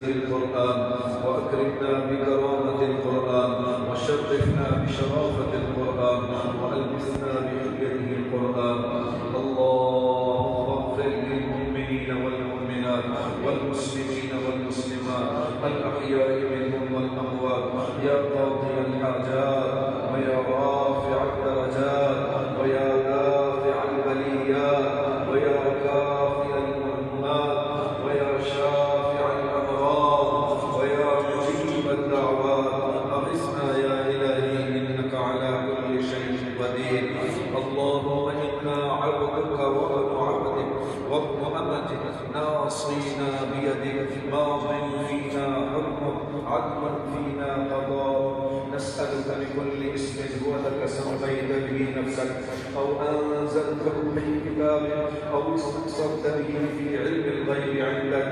القرآن وأكرمنا بكرامة القرآن وشرفنا بشرافة القرآن وألبسنا بحجته القرآن. اللهم اغفر للمؤمنين والمؤمنات والمسلمين والمسلمات الأحياء منهم والأموات يا قاضي الحاجات ويا رافع الدرجات ويا دافع البليات ويا كافي الأمات ويا شافع الأمراض ويا مجيب الدعوات أغثنا يا إلهي إنك على كل شيء قدير. اللهم إنا عبدك وابن عبدك وابن أمتك ناصينا بيدك ماض فينا حكمك عدل فينا قضاء. نسألك بكل اسم هو لك سميت به نفسك أو أنزلته في كتابك أو استقصرت به في علم الغيب عندك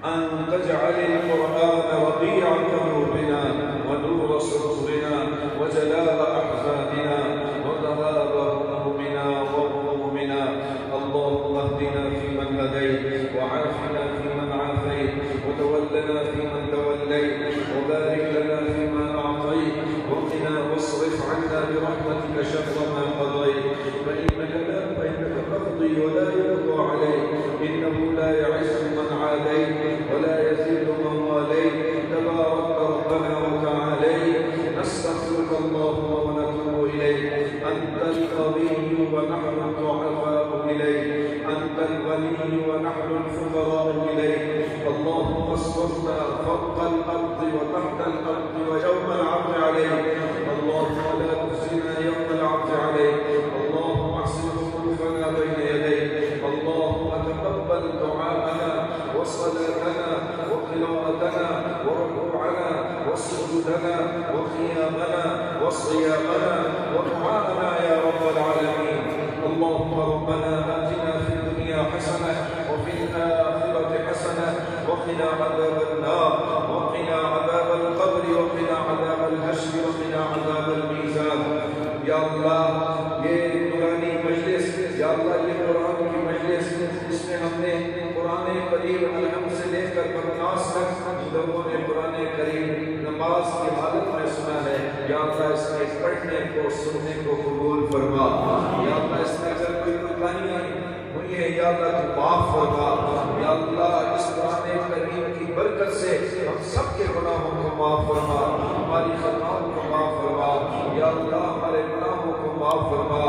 أن تجعل القرآن ربيع قلوبنا ونور صدورنا وجلاء أحزاننا وذهاب همومنا وغمومنا. اللهم اهدنا فيمن هديت وعافنا فيمن عافيت وتولنا فيمن توليت وبارك لنا فيما أعطيت وقنا واصرف عنا برحمتك شر ما قضيت فإنك تقضي ولا يقضى عليك إنه لا يعز من عاديت ولا يزيد من واليت تبارك ربنا وتعاليت. نستغفرك اللهم ونتوب إليك أنت القوي ونحن الضعفاء إليك أنت الغني ونحن الفقراء إليك. اللهم استرنا فوق الأرض وتحت الأرض ويوم العرض عليك. اللهم لا تخزنا يوم العرض عليك. اللهم احسن ظروفنا بين يديك. اللهم تقبل دعاءنا وصلاتنا وقراءتنا وركوعنا وسجودنا وقيامنا وصيامنا ودعاءنا يا رب العالمين. اللهم ربنا آتنا في الدنيا حسنة وفي الآخرة حسنة وقنا عذاب النار وقنا عذاب القبر وقنا عذاب الحشر وقنا عذاب الميزان. یا اللہ یہ قرآنی مجلس، یا اللہ یہ قرآن کی مجلس جس میں ہم نے قرآن کریم الحمد سے لے کر برناس تک لوگوں نے قرآن کریم نماز کی حالت میں سنا ہے. یا اللہ اس میں پڑھنے کو سننے کو قبول فرما. یا اللہ اس میں اگر کوئی کوتاہیاں ہوئی ہے یا اللہ تو معاف فرما. یا اللہ اس قرآن کریم کی برکت سے ہم سب کے گناہوں کو معاف فرما، ہماری خطاؤں کو معاف فرما. یا اللہ ہمارے گناہوں کو معاف فرما.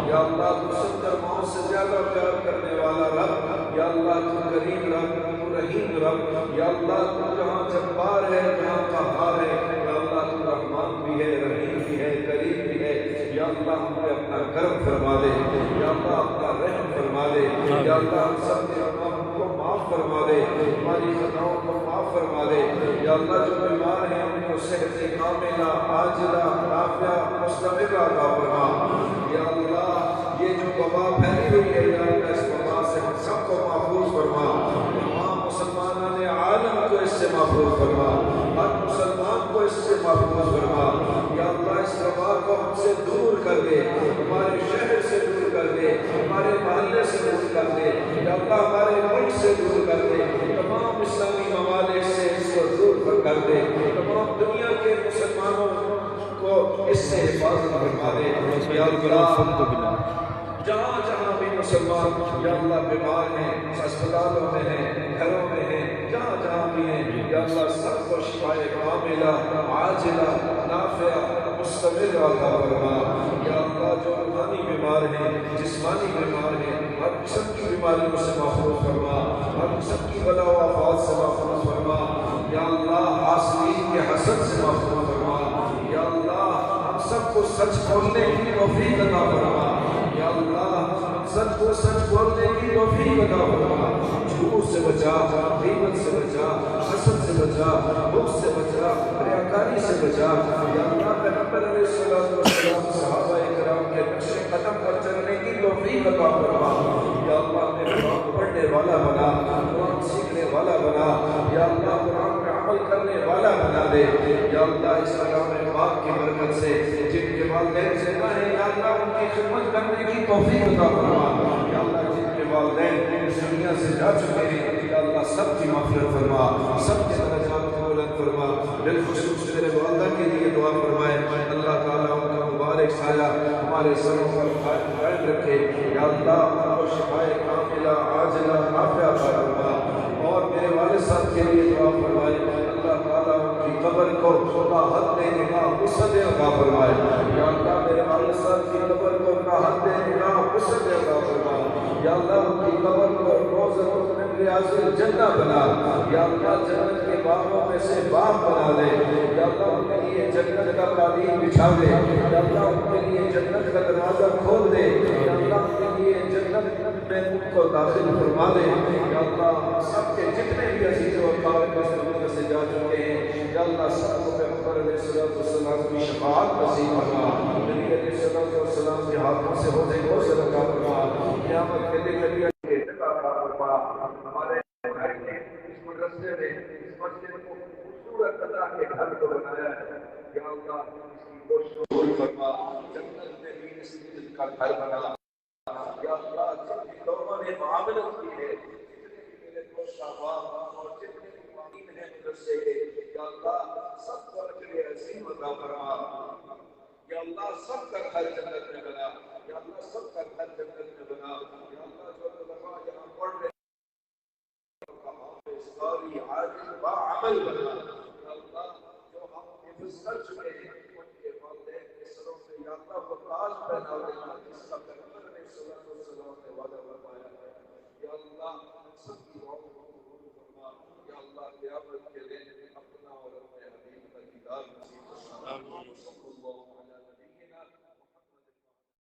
یا اللہ تو 70 ماؤں سے زیادہ پیار کرنے والا رب. یا اللہ تو کریم رب، تو رحیم رب. یا اللہ تو جہاں جبار ہے جہاں قہار ہے. یا اللہ تو رحمان بھی ہے، رحیم بھی ہے، کریم بھی ہے. یا اللہ ہمیں اپنا کرم فرما دے. یا اللہ اپنا رحم فرما دے. یا اللہ ہم سب کے گناہوں کو معاف فرما دے، ہماری خطاؤں کو معاف فرما دے. یا اللہ جو بیمار ہیں ان کو صحت کاملہ عاجلہ نافعہ مستمرہ عطا فرما. یا اللہ یہ جو وبا پھیلی ہوئی ہے یا اللہ اس وبا سے ہم سب کو محفوظ فرما. تمام مسلمانان عالم کو اس سے محفوظ فرما، ہر مسلمان کو اس سے محفوظ فرما. یا اللہ اس وبا کو ہم سے دور کر دے، ہمارے شہر سے دور کر دے، ہمارے محلے سے دور کر دے. یا اللہ ہمارے ملک سے دور کر دے، تمام اسلامی ممالک سے اس کو دور کر دے. تمام دنیا کے مسلمانوں کو اس سے حفاظت فرما دے. یا اللہ جہاں جہاں بھی مسلمان یا اللہ بیمار ہیں، اسپتالوں میں ہیں، گھروں میں ہیں، جہاں جہاں بھی ہیں، یا اللہ سب کو شفائے کاملہ عاجلہ نافعہ مستمر عطا فرما. یا اللہ جو روحانی بیمار ہیں، جسمانی بیمار ہیں، ہر قسم کی بیماریوں سے محفوظ فرما، ہر قسم کی بلا و آفات سے محفوظ فرما. یا اللہ حاسدین کے حسد سے محفوظ فرما. یا اللہ ہم سب کو سچ بولنے کی توفیق عطا فرما. یا اللہ سچ کو سچ بولنے کی توفیق عطا فرما. جھوٹ سے بچا، غیبت سے بچا، حسد سے بچا، بغض سے بچا، ریاکاری سے بچا. یا اللہ پیغمبر علیہ السلام صحابہ کرام کے نقش قدم پر چلنے کی توفیق عطا فرما. یا اللہ ہمیں قرآن پڑھنے والا بنا، قرآن سیکھنے والا بنا. یا اللہ قرآن پہ عمل کرنے والا بنا دے. یا اللہ اس کلام پاک کی برکت سے جن کے والدین زندہ ہیں یا اللہ ان کی خدمت کرنے کی توفیق عطا فرما. یا اللہ جن کے والدین اس دنیا سے جا چکے ہیں یا اللہ سب کی مغفرت فرما. سب کے درجات کو بلند فرما، بالخصوص میرے والدہ کے لیے دعا فرمائے، اللہ تعالیٰ ان کا مبارک سایہ ہمارے سروں پر قائم رکھے، یا اللہ ان کو شفائے کاملہ عاجلہ نافعہ عطا فرما، اور میرے والد صاحب کے لیے دعا فرمائے، اللہ تعالیٰ ان کی قبر کو راحت نگاہ وسعت عطا فرمائے، یا اللہ میرے والد صاحب کی قبر کو راحت نگاہ وسعت عطا فرما، یا اللہ ان کی قبر کو روضۃ من ریاض الجنہ بنا، یا اللہ جنت کے باغوں میں سے باغ بنا دے، یا اللہ ان کے لیے جنت کا قالین بچھا دے، یا اللہ ان کے لیے جنت کا دروازہ کھول دے، یا اللہ ان کے لیے جنت میں ان کو داخل فرما دے، یا اللہ سب کے جتنے بھی عزیز و اقارب اس دنیا سے جا چکے ہیں، یا اللہ سب کو پیغمبر علیہ السلام کی شفاعت نصیب فرما، نبی علیہ السلام کے ہاتھوں سے ہونے کو صدقہ فرما، قیامت کے دن نبی علیہ السلام فرما، ہمارے اس مدرسے نے اس مسجد کو خوبصورت اللہ کے گھر کو بنایا ہے، یا اللہ اس کی کوشش قبول فرما، جنت میں بھی اس کا گھر بنا، یا اللہ جن لوگوں نے معاملت کی ہے، جتنے بھی میرے دوست احباب اور جتنے بھی معین ہیں مدرسے کے، یا اللہ سب کو اجر عظیم عطا فرما، یا اللہ سب کا گھر جنت میں بنا، یا اللہ سب کا گھر جنت میں بنا، یا اللہ جو علماء یہاں پڑھ رہے عمل بنا،